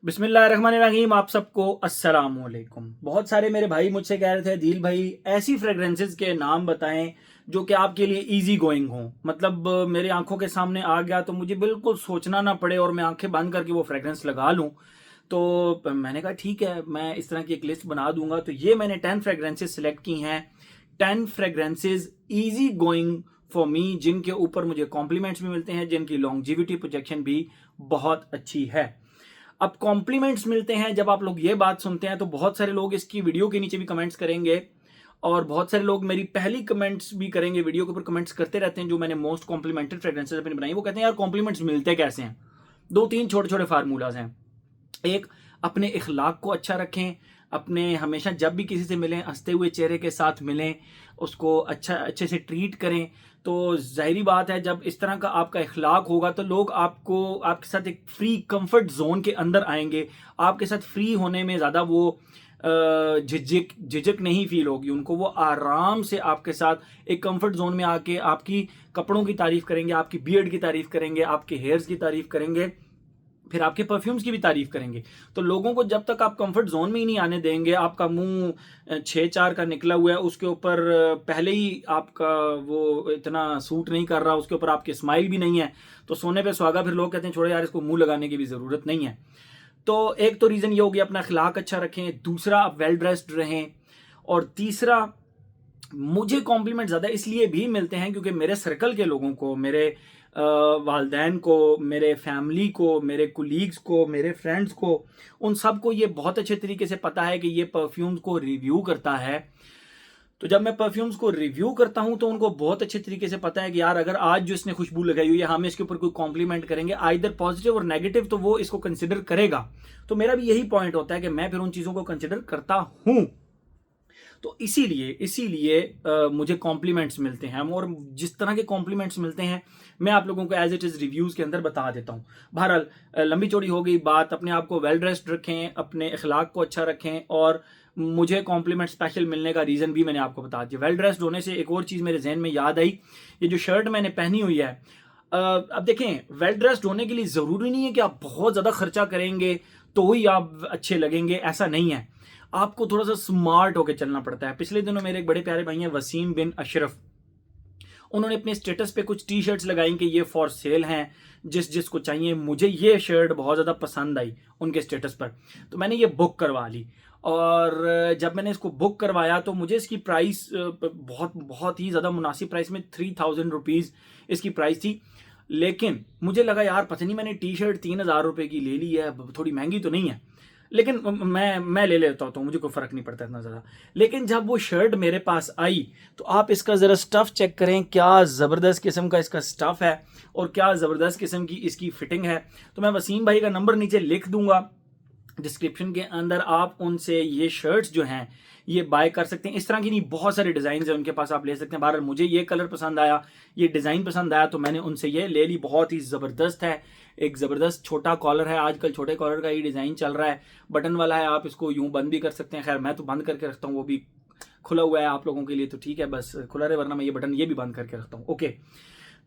बिस्मिल्लाहिर्रहमानिर्रहीम। आप सबको अस्सलाम वालेकुम। बहुत सारे मेरे भाई मुझसे कह रहे थे दिल भाई ऐसी फ्रेग्रेंसेस के नाम बताएं जो कि आपके लिए इजी गोइंग हो, मतलब मेरी आंखों के सामने आ गया तो मुझे बिल्कुल सोचना ना पड़े और मैं आंखें बंद करके वो फ्रेग्रेंस लगा लूं। तो मैंने कहा ठीक है, मैं इस तरह की एक लिस्ट बना दूंगा। तो ये मैंने 10 फ्रेग्रेंसेस सेलेक्ट की हैं। 10 fragrances easy going for me, जिनके ऊपर मुझे कॉम्प्लीमेंट्स भी मिलते हैं, जिनकी लॉन्जिविटी प्रोजेक्शन भी बहुत अच्छी है। अब कॉम्प्लीमेंट्स मिलते हैं, जब आप लोग ये बात सुनते हैं तो बहुत सारे लोग इसकी वीडियो के नीचे भी कमेंट्स करेंगे और बहुत सारे लोग मेरी पहली कमेंट्स भी करेंगे, वीडियो के ऊपर कमेंट्स करते रहते हैं जो मैंने मोस्ट कॉम्प्लीमेंटेड फ्रेग्रेंसेस अपनी बनाई। वो कहते हैं यार कॉम्प्लीमेंट्स मिलते कैसे हैं। दो तीन छोटे छोटे फार्मूलाज हैं। एक, अपने इखलाक को अच्छा रखें, अपने हमेशा जब भी किसी से मिलें हंसते हुए चेहरे के साथ मिलें, उसको अच्छे से ट्रीट करें। तो जाहिर बात है जब इस तरह का आपका इखलाक होगा तो लोग आपको आपके साथ एक फ्री कंफर्ट जोन के अंदर आएंगे। आपके साथ फ्री होने में ज़्यादा वो झिझक झिझक नहीं फील होगी उनको। वो आराम से आपके साथ एक कंफर्ट जोन में आके आपकी कपड़ों की तारीफ करेंगे, आपकी बियर्ड की तारीफ करेंगे, आपके हेयर्स की तारीफ करेंगे, फिर आपके परफ्यूम्स की भी तारीफ करेंगे। तो लोगों को जब तक आप कंफर्ट जोन में ही नहीं आने देंगे, आपका मुंह 6-4 का निकला हुआ है, उसके ऊपर पहले ही आपका वो इतना सूट नहीं कर रहा, उसके ऊपर आपकी स्माइल भी नहीं है, तो सोने पे सुहागा। फिर लोग कहते हैं छोड़ो यार, इसको मुंह लगाने की भी जरूरत नहीं है। तो एक तो रीजन ये हो गया अपना अखलाक अच्छा रखें, दूसरा आप वेल ड्रेस्ड रहें, और तीसरा मुझे कॉम्प्लीमेंट ज़्यादा इसलिए भी मिलते हैं क्योंकि मेरे सर्कल के लोगों को, मेरे वालदैन को, मेरे फैमिली को, मेरे कुलीग्स को, मेरे फ्रेंड्स को, उन सबको ये बहुत अच्छे तरीके से पता है कि ये परफ्यूम्स को रिव्यू करता है। तो जब मैं परफ्यूम्स को रिव्यू करता हूं तो उनको बहुत अच्छे तरीके से पता है कि यार अगर आज जो इसने खुशबू लगाई हुई है, हमें इसके ऊपर कोई कॉम्प्लीमेंट करेंगे आइदर पॉजिटिव और नेगेटिव, तो वो इसको कंसिडर करेगा। तो मेरा भी यही पॉइंट होता है कि मैं फिर उन चीज़ों को कंसिडर करता हूं। तो इसीलिए इसीलिए मुझे कॉम्प्लीमेंट्स मिलते हैं, और जिस तरह के कॉम्प्लीमेंट्स मिलते हैं मैं आप लोगों को एज इट इज़ रिव्यूज़ के अंदर बता देता हूँ। बहरहाल लंबी चौड़ी हो गई बात। अपने आप को वेल ड्रेस्ड रखें, अपने अखलाक को अच्छा रखें, और मुझे कॉम्प्लीमेंट स्पेशल मिलने का रीज़न भी मैंने आपको बता दिया। वेल ड्रेस्ड होने से एक और चीज़ मेरे जहन में याद आई, ये जो शर्ट मैंने पहनी हुई है, अब देखें वेल ड्रेस्ड होने के लिए ज़रूरी नहीं है कि आप बहुत ज़्यादा खर्चा करेंगे तो ही आप अच्छे लगेंगे, ऐसा नहीं है। आपको थोड़ा सा स्मार्ट होकर चलना पड़ता है। पिछले दिनों मेरे एक बड़े प्यारे भाई हैं वसीम बिन अशरफ, उन्होंने अपने स्टेटस पे कुछ टी शर्ट्स लगाई कि ये फॉर सेल हैं, जिस जिसको चाहिए। मुझे ये शर्ट बहुत ज़्यादा पसंद आई उनके स्टेटस पर, तो मैंने ये बुक करवा ली। और जब मैंने इसको बुक करवाया तो मुझे इसकी प्राइस बहुत बहुत ही ज़्यादा मुनासिब प्राइस में 3000 रुपीज़ इसकी प्राइस थी। लेकिन मुझे लगा यार पता नहीं, मैंने टी शर्ट 3000 रुपये की ले ली है, थोड़ी महंगी तो नहीं है, लेकिन मैं ले लेता हूँ तो मुझे कोई फ़र्क नहीं पड़ता इतना ज़्यादा। लेकिन जब वो शर्ट मेरे पास आई तो आप इसका ज़रा स्टफ़ चेक करें, क्या ज़बरदस्त किस्म का इसका स्टफ़ है और क्या ज़बरदस्त किस्म की इसकी फ़िटिंग है। तो मैं वसीम भाई का नंबर नीचे लिख दूंगा डिस्क्रिप्शन के अंदर, आप उनसे ये शर्ट्स जो हैं ये बाय कर सकते हैं। इस तरह की नहीं, बहुत सारे डिज़ाइन है उनके पास, आप ले सकते हैं। बहरहाल मुझे ये कलर पसंद आया, ये डिज़ाइन पसंद आया, तो मैंने उनसे ये ले ली। बहुत ही ज़बरदस्त है, एक ज़बरदस्त छोटा कॉलर है, आजकल छोटे कॉलर का ही डिज़ाइन चल रहा है, बटन वाला है, आप इसको यूं बंद भी कर सकते हैं। खैर मैं तो बंद करके रखता हूँ, वो भी खुला हुआ है आप लोगों के लिए तो ठीक है, बस खुला रहे, वरना मैं ये बटन ये भी बंद करके रखता हूँ। ओके,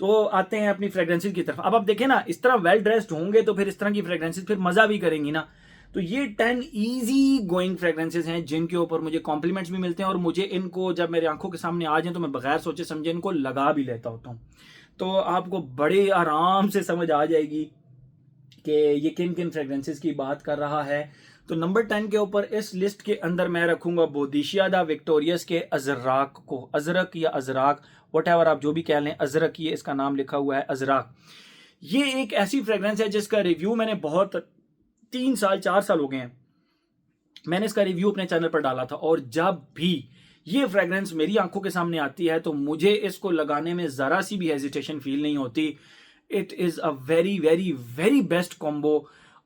तो आते हैं अपनी फ्रेग्रेंसेस की तरफ। अब आप देखें ना, इस तरह वेल ड्रेस्ड होंगे तो फिर इस तरह की फ्रेग्रेंसेस फिर मजा भी करेंगी ना। तो ये 10 इजी गोइंग फ्रेग्रेंसेस हैं जिनके ऊपर मुझे कॉम्प्लीमेंट्स भी मिलते हैं, और मुझे इनको जब मेरे आंखों के सामने आ जाए तो मैं बगैर सोचे समझे इनको लगा भी लेता होता हूँ। तो आपको बड़े आराम से समझ आ जाएगी कि ये किन किन फ्रेग्रेंसेस की बात कर रहा है। तो नंबर 10 के ऊपर इस लिस्ट के अंदर मैं रखूंगा बोदिशिया दा विक्टोरियस के अजराक को। अजरक या अजराक, वट एवर आप जो भी कह लें, अजरक ये इसका नाम लिखा हुआ है, अजराक। ये एक ऐसी फ्रेग्रेंस है जिसका रिव्यू मैंने बहुत 3 साल 4 साल हो गए हैं मैंने इसका रिव्यू अपने चैनल पर डाला था, और जब भी ये फ्रेग्रेंस मेरी आंखों के सामने आती है तो मुझे इसको लगाने में ज़रा सी भी हेजिटेशन फील नहीं होती। It is a very very very best combo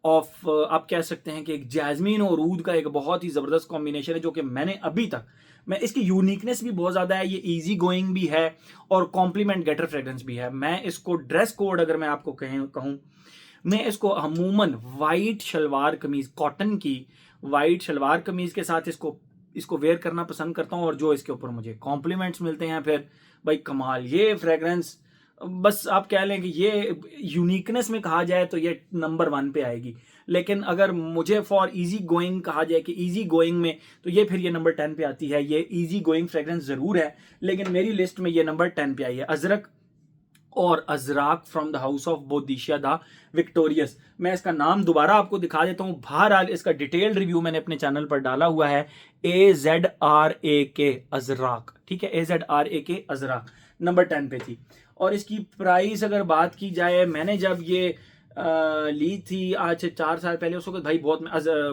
of, आप कह सकते हैं कि एक जैस्मीन और ऊद का एक बहुत ही ज़बरदस्त कॉम्बिनेशन है, जो कि मैंने अभी तक, मैं इसकी यूनिकनेस भी बहुत ज़्यादा है, ये इजी गोइंग भी है और कॉम्प्लीमेंट गेटर फ्रेग्रेंस भी है। मैं इसको ड्रेस कोड अगर मैं आपको कहूँ, मैं इसको अमूमन वाइट शलवार कमीज, कॉटन की वाइट शलवार कमीज के साथ इसको इसको वेयर करना पसंद करता हूँ। और जो इसके ऊपर मुझे कॉम्प्लीमेंट्स मिलते हैं फिर भाई कमाल। ये फ्रेग्रेंस बस आप कह लें कि ये यूनिकनेस में कहा जाए तो ये नंबर 1 पे आएगी। लेकिन अगर मुझे फॉर इजी गोइंग कहा जाए कि इजी गोइंग में, तो ये फिर ये नंबर 10 पे आती है। ये इजी गोइंग फ्रेग्रेंस ज़रूर है, लेकिन मेरी लिस्ट में ये नंबर 10 पे आई है। अजरक और Ajrak from the house of Boadicea the Victorious. मैं इसका नाम दोबारा आपको दिखा देता हूँ। बहरहाल इसका डिटेल्ड रिव्यू मैंने अपने चैनल पर डाला हुआ है। AZRAK अजराक, ठीक है, AZRAK अजराक नंबर 10 पे थी। और इसकी प्राइस अगर बात की जाए, मैंने जब ये ली थी आज से 4 साल पहले, उस वक्त भाई बहुत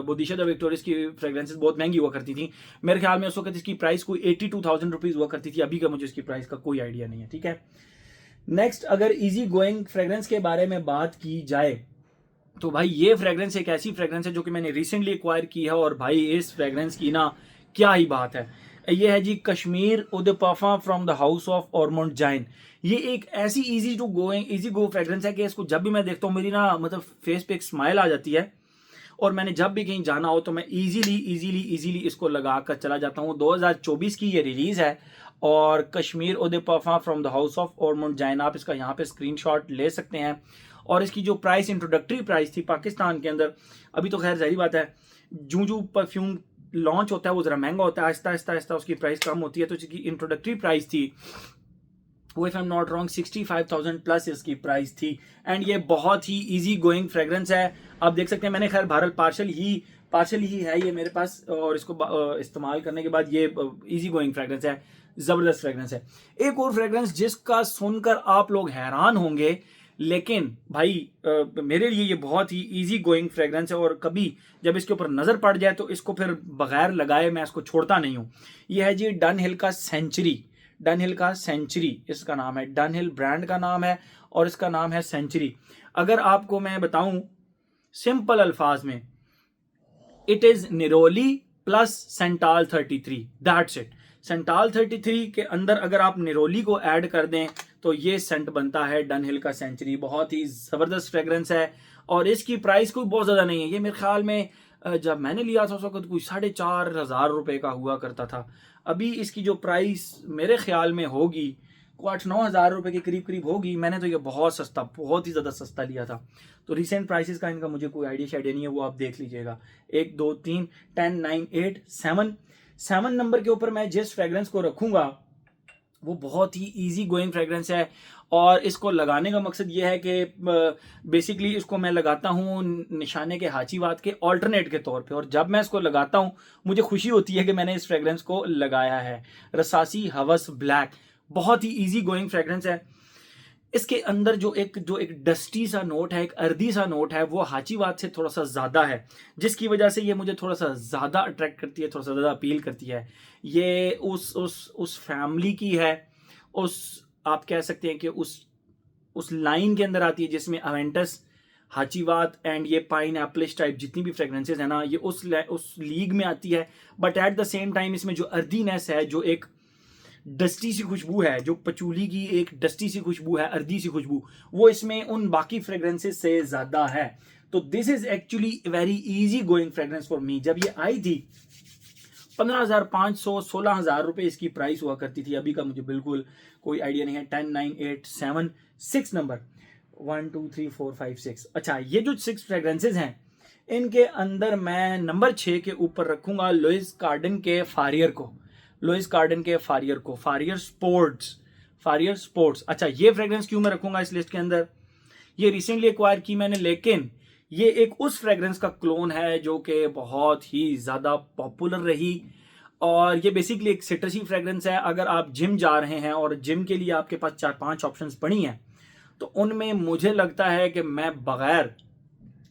बोदिशिया द विक्टोरियस की फ्रेग्रेंसेस बहुत महंगी हुआ करती थी। मेरे ख्याल में उस वक्त इसकी प्राइस कोई 82,000 रुपीज़ हुआ करती थी। अभी का मुझे इसकी प्राइस का कोई आइडिया नहीं है, ठीक है। नेक्स्ट, अगर इजी गोइंग फ्रेग्रेंस के बारे में बात की जाए तो भाई ये फ्रेग्रेंस एक ऐसी फ्रेग्रेंस है जो कि मैंने रिसेंटली एक्वायर की है, और भाई इस फ्रेग्रेंस की ना क्या ही बात है। ये है जी कश्मीर उद पाफा फ्रॉम द हाउस ऑफ ऑर्मोंड जाइन। ये एक ऐसी इजी गो फ्रेग्रेंस है कि इसको जब भी मैं देखता हूँ मेरी ना मतलब फेस पे एक स्माइल आ जाती है, और मैंने जब भी कहीं जाना हो तो मैं इजीली इसको लगा कर चला जाता हूँ। 2024 की ये रिलीज है, और कश्मीर उद पाफा फ्रॉम द हाउस ऑफ ऑर्मोंड जाइन, आप इसका यहाँ पे स्क्रीनशॉट ले सकते हैं। और इसकी जो प्राइस, इंट्रोडक्टरी प्राइस थी पाकिस्तान के अंदर, अभी तो खैर जाहिर बात है जूं परफ्यूम लॉन्च होता है वो जरा महंगा होता है, आहिस्ता उसकी प्राइस कम होती है। तो इसकी इंट्रोडक्टरी प्राइस थी वो, if I am not wrong, 65,000 plus इसकी प्राइस थी। एंड ये बहुत ही इजी गोइंग फ्रेग्रेंस है। आप देख सकते हैं मैंने खैर बहरहाल पार्शल ही है ये मेरे पास, और इसको इस्तेमाल करने के बाद ये इजी गोइंग फ्रेग्रेंस है, जबरदस्त फ्रेग्रेंस है। एक और फ्रेग्रेंस जिसका सुनकर आप लोग हैरान होंगे, लेकिन भाई मेरे लिए ये बहुत ही इजी गोइंग फ्रेग्रेंस है, और कभी जब इसके ऊपर नजर पड़ जाए तो इसको फिर बगैर लगाए मैं इसको छोड़ता नहीं हूं। ये है जी डनहिल का सेंचुरी इसका नाम है। डनहिल ब्रांड का नाम है और इसका नाम है सेंचुरी। अगर आपको मैं बताऊं सिंपल अल्फाज में, it is Neroli plus Santal 33, that's it. Santal 33 के अंदर अगर आप निरोली को ऐड कर दें तो ये सेंट बनता है डनहिल का सेंचुरी। बहुत ही जबरदस्त फ्रेग्रेंस है, और इसकी प्राइस कोई बहुत ज्यादा नहीं है। ये मेरे ख्याल में जब मैंने लिया था उस वक्त कोई 4,500 रुपए का हुआ करता था। अभी इसकी जो प्राइस मेरे ख्याल में होगी को 8-9 हज़ार रुपए के करीब होगी। मैंने तो ये बहुत ही ज्यादा सस्ता लिया था। तो रिसेंट प्राइसेस का इनका मुझे कोई आइडिया नहीं है, वो आप देख लीजिएगा। 1 2 3 10 9 8 7 नंबर के ऊपर मैं जिस फ्रेग्रेंस को रखूंगा वो बहुत ही इजी गोइंग फ्रेग्रेंस है, और इसको लगाने का मकसद ये है कि बेसिकली इसको मैं लगाता हूँ निशाने के हाचीवात के ऑल्टरनेट के तौर पे, और जब मैं इसको लगाता हूँ मुझे खुशी होती है कि मैंने इस फ्रेग्रेंस को लगाया है। रसासी हवस ब्लैक, बहुत ही इजी गोइंग फ्रेग्रेंस है। इसके अंदर जो एक डस्टी सा नोट है, एक अर्दी सा नोट है, वो हाचीवात से थोड़ा सा ज्यादा है, जिसकी वजह से ये मुझे थोड़ा सा ज्यादा अट्रैक्ट करती है, थोड़ा सा ज्यादा अपील करती है। ये उस फैमिली की है, उस आप कह सकते हैं कि उस लाइन के अंदर आती है जिसमें अवेंटस, हाचीवात एंड ये पाइन एप्लिश टाइप जितनी भी फ्रेग्रेंसेज है ना, ये उस लीग में आती है। But at the same time इसमें जो अर्दीनेस है, जो एक डस्टी सी खुशबू है, जो पचूली की एक डस्टी सी खुशबू है, अर्दी सी खुशबू, वो इसमें उन बाकी फ्रेग्रेंसेस से ज्यादा है। तो this is actually very easy going fragrance for me. जब ये आई थी 15,500 16,000 रुपए इसकी प्राइस हुआ करती थी। अभी का मुझे बिल्कुल कोई आइडिया नहीं है। 10 9 8 7 6 नंबर 1 2 3 4 5 6। अच्छा, ये जो 6 फ्रेग्रेंसेज हैं इनके अंदर मैं नंबर 6 के ऊपर रखूंगा लुइस कार्डन के फारियर स्पोर्ट्स। अच्छा, ये फ्रेग्रेंस क्यों मैं रखूंगा इस लिस्ट के अंदर, ये रिसेंटली एक्वायर की मैंने, लेकिन ये एक उस फ्रेग्रेंस का क्लोन है जो कि बहुत ही ज्यादा पॉपुलर रही, और ये बेसिकली एक सिट्रसी फ्रेग्रेंस है। अगर आप जिम जा रहे हैं और जिम के लिए आपके पास 4-5 ऑप्शंस पड़ी हैं, तो उनमें मुझे लगता है कि मैं बगैर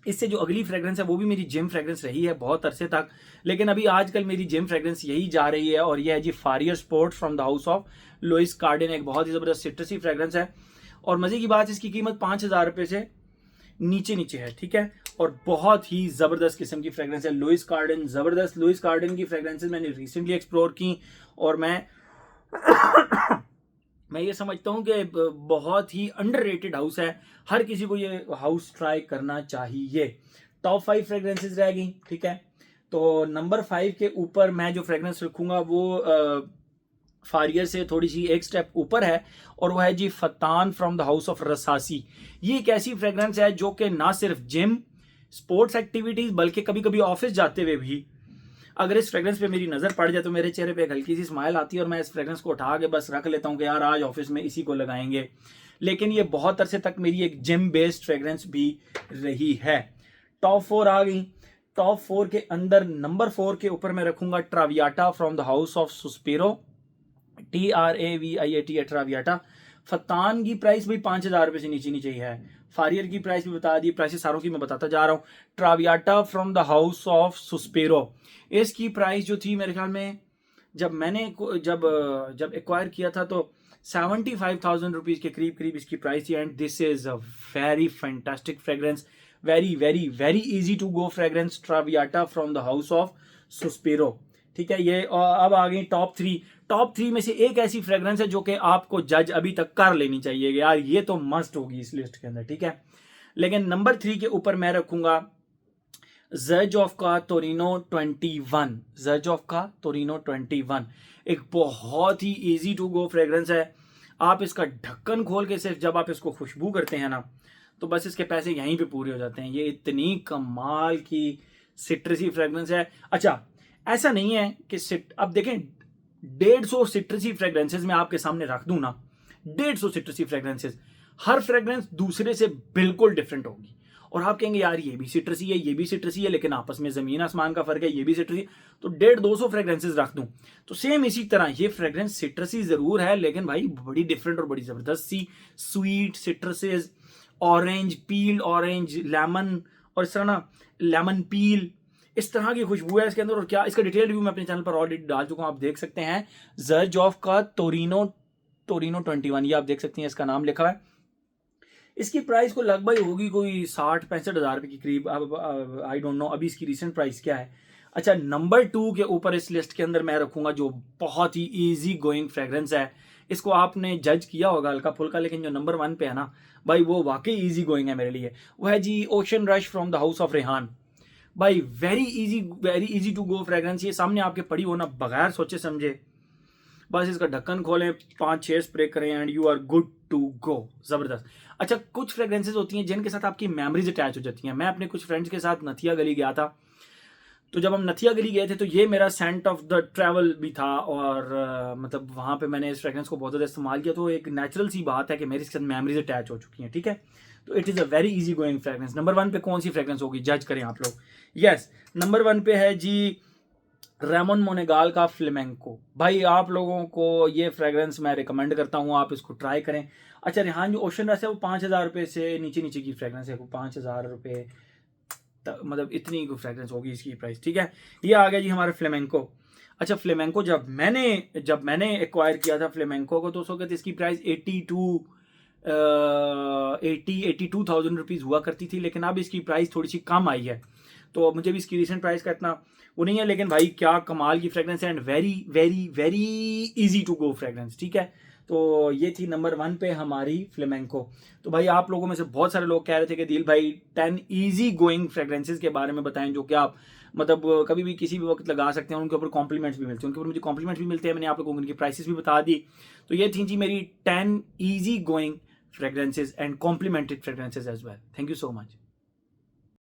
इससे, जो अगली फ्रेग्रेंस है वो भी मेरी जिम फ्रेग्रेंस रही है बहुत अरसे तक, लेकिन अभी आजकल मेरी जिम फ्रेग्रेंस यही जा रही है, और ये है जी Farrier sports from the house of Louis Cardin. एक बहुत ही जबरदस्त सिट्रसी फ्रेग्रेंस है, और मजे की बात इसकी कीमत 5,000 रुपए से नीचे है, ठीक है। और बहुत ही जबरदस्त किस्म की फ्रेग्रेंस है। लुइस कार्डन जबरदस्त। लुइस कार्डन की फ्रेग्रेंसेस मैंने रिसेंटली एक्सप्लोर की, और मैं ये समझता हूं कि बहुत ही अंडररेटेड हाउस है। हर किसी को ये हाउस ट्राई करना चाहिए। टॉप 5 फ्रेग्रेंसेस रह गई, ठीक है। तो नंबर 5 के ऊपर मैं जो फ्रेग्रेंस रखूंगा वो फारियर से थोड़ी सी एक स्टेप ऊपर है, और वो है जी फतान फ्रॉम द हाउस ऑफ रसासी। ये एक ऐसी फ्रेग्रेंस है जो कि ना सिर्फ जिम स्पोर्ट्स एक्टिविटीज बल्कि कभी कभी ऑफिस जाते हुए भी अगर इस फ्रेग्रेंस पे मेरी नजर पड़ जाए तो मेरे चेहरे पे एक हल्की सी स्माइल आती है और मैं इस फ्रेग्रेंस को उठा के बस रख लेता हूँ कि यार आज ऑफिस में इसी को लगाएंगे। लेकिन ये बहुत अरसे तक मेरी एक जिम बेस्ड फ्रेग्रेंस भी रही है। टॉप 4 आ गई। टॉप 4 के अंदर नंबर 4 के ऊपर मैं रखूंगा Traviata from the house of Sospiro, TRAVIATA Traviata. फतान की प्राइस भी 5,000 रुपए से नीचे नीचे ही है। फारियर की प्राइस भी बता दी, प्राइसेस सारों की मैं बताता जा रहा हूँ। ट्रावियाटा फ्रॉम द हाउस ऑफ सुस्पेरो, इसकी प्राइस जो थी मेरे ख्याल में जब एक्वायर किया था तो 75,000 रुपीज के करीब करीब इसकी प्राइस थी। And this is a very fantastic fragrance, very very very easy to go fragrance, Traviata from the house of Sospiro. ठीक है, ये अब आ गई टॉप 3। टॉप 3 में से एक ऐसी फ्रेग्रेंस है जो कि आपको जज अभी तक कर लेनी चाहिए यार, ये तो मस्ट होगी इस लिस्ट के अंदर। ठीक है, लेकिन नंबर 3 के ऊपर मैं रखूंगा ज़र्जॉफ का टोरिनो 21। ज़र्जॉफ का टोरिनो 21 एक बहुत ही इजी टू गो फ्रेग्रेंस है। आप इसका ढक्कन खोल के सिर्फ जब आप इसको खुशबू करते हैं ना तो बस इसके पैसे यहीं पे पूरे हो जाते हैं। ये इतनी कमाल की सिट्रसी फ्रेग्रेंस है। अच्छा, ऐसा नहीं है कि अब देखें 150 सिट्रसी फ्रेग्रेंसेस मैं आपके सामने रख दूं ना, 150 सिट्रसी फ्रेग्रेंसेस, हर फ्रेग्रेंस दूसरे से बिल्कुल डिफरेंट होगी। और आप कहेंगे यार ये भी सिट्रसी है ये भी सिट्रसी है, लेकिन आपस में जमीन आसमान का फर्क है, ये भी सिट्रसी, तो 150-200 फ्रेग्रेंसेस रख दूं। तो सेम इसी तरह ये फ्रेग्रेंस सिट्रसी जरूर है, लेकिन भाई बड़ी डिफरेंट और बड़ी जबरदस्त सी स्वीट सिट्रसेस, ऑरेंज, पील ऑरेंज, लेमन, और इस तरह ना लेमन पील, इस तरह की खुशबू है इसके अंदर। और क्या इसका डिटेल रिव्यू मैं अपने चैनल पर ऑलरेडी डाल चुका हूं, आप देख सकते हैं। ज़र्जॉफ का टोरिनो 21, ये आप देख सकते हैं, इसका नाम लिखा है। इसकी प्राइस को लगभग होगी कोई 60-65 हज़ार रुपए की करीब। अब आई डोंट नो अभी इसकी रिसेंट प्राइस क्या है। अच्छा, नंबर 2 के ऊपर इस लिस्ट के अंदर मैं रखूंगा जो बहुत ही इजी गोइंग फ्रेग्रेंस है। इसको आपने जज किया होगा हल्का फुल्का, लेकिन जो नंबर 1 पे है ना भाई वो वाकई इजी गोइंग है मेरे लिए। वो है जी Ocean Rush from the house of Rehan. भाई very easy to go fragrance. ये सामने आपके पड़ी हो ना, बगैर सोचे समझे बस इसका ढक्कन खोलें, 5-6 स्प्रे करें and you are good to go. जबरदस्त। अच्छा, कुछ फ्रेग्रेंसेज होती हैं जिनके साथ आपकी मेमोरीज अटैच हो जाती हैं। मैं अपने कुछ फ्रेंड्स के साथ नथिया गली गया था, तो जब हम नथिया गली गए थे तो ये मेरा सेंट ऑफ द ट्रैवल भी था, और मतलब वहाँ पे मैंने इस फ्रेग्रेंस को बहुत ज़्यादा इस्तेमाल किया। तो एक नेचुरल सी बात है कि मेरे साथ मेमोरीज अटैच हो चुकी हैं। ठीक है, तो it is a very easy going fragrance. Number 1 पे कौन सी फ्रेग्रेंस होगी, जज करें आप लोग। यस, नंबर 1 पे है जी रेमन मोनेगाल का फ्लेमेंको। भाई आप लोगों को ये फ्रेग्रेंस मैं रिकमेंड करता हूँ, आप इसको ट्राई करें। अच्छा, रेहान जो ओशन रस है वो 5,000 रुपये से नीचे नीचे की फ्रेग्रेंस है, वो 5,000 रुपये मतलब इतनी फ्रेग्रेंस होगी इसकी प्राइस। ठीक है, ये आ गया जी हमारा फ्लेमेंको। अच्छा, फ्लेमेंको जब मैंने एक्वायर किया था फ्लेमेंको को, तो उस वक्त इसकी प्राइस 82,000 रुपीज़ हुआ करती थी, लेकिन अब इसकी प्राइस थोड़ी सी कम आई है। तो मुझे भी इसकी रिसेंट प्राइस का इतना वो नहीं है, लेकिन भाई क्या कमाल की फ्रेग्रेंस है and very very very easy to go fragrance. ठीक है, तो ये थी नंबर 1 पे हमारी फ्लेमेंको। तो भाई आप लोगों में से बहुत सारे लोग कह रहे थे कि दिल भाई 10 इजी गोइंग फ्रेग्रेंसेस के बारे में बताएं जो कि आप मतलब कभी भी किसी भी वक्त लगा सकते हैं, उनके ऊपर कॉम्प्लीमेंट्स भी मिलते हैं। उनके ऊपर मुझे कॉम्प्लीमेंट्स भी मिलते हैं, मैंने आप लोगों को उनकी प्राइसेस भी बता दी। तो ये थी जी मेरी 10 easy going fragrances and complemented fragrances as well. Thank you so much.